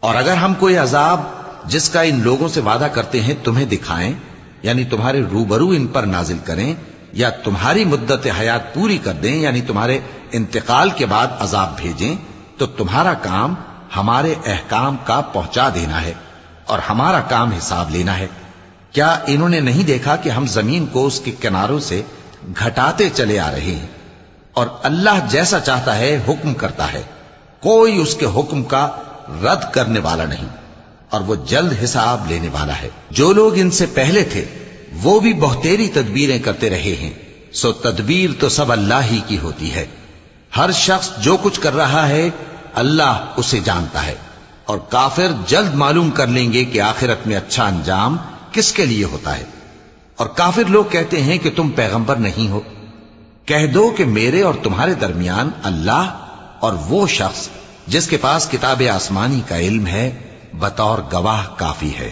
اور اگر ہم کوئی عذاب جس کا ان لوگوں سے وعدہ کرتے ہیں تمہیں دکھائیں، یعنی تمہارے روبرو ان پر نازل کریں، یا تمہاری مدت حیات پوری کر دیں، یعنی تمہارے انتقال کے بعد عذاب بھیجیں، تو تمہارا کام ہمارے احکام کا پہنچا دینا ہے اور ہمارا کام حساب لینا ہے۔ کیا انہوں نے نہیں دیکھا کہ ہم زمین کو اس کے کناروں سے گھٹاتے چلے آ رہے ہیں، اور اللہ جیسا چاہتا ہے حکم کرتا ہے، کوئی اس کے حکم کا رد کرنے والا نہیں، اور وہ جلد حساب لینے والا ہے۔ جو لوگ ان سے پہلے تھے وہ بھی بہتیری تدبیریں کرتے رہے ہیں، سو تدبیر تو سب اللہ ہی کی ہوتی ہے۔ ہر شخص جو کچھ کر رہا ہے اللہ اسے جانتا ہے، اور کافر جلد معلوم کر لیں گے کہ آخرت میں اچھا انجام کس کے لیے ہوتا ہے۔ اور کافر لوگ کہتے ہیں کہ تم پیغمبر نہیں ہو، کہہ دو کہ میرے اور تمہارے درمیان اللہ اور وہ شخص جس کے پاس کتاب آسمانی کا علم ہے بطور گواہ کافی ہے۔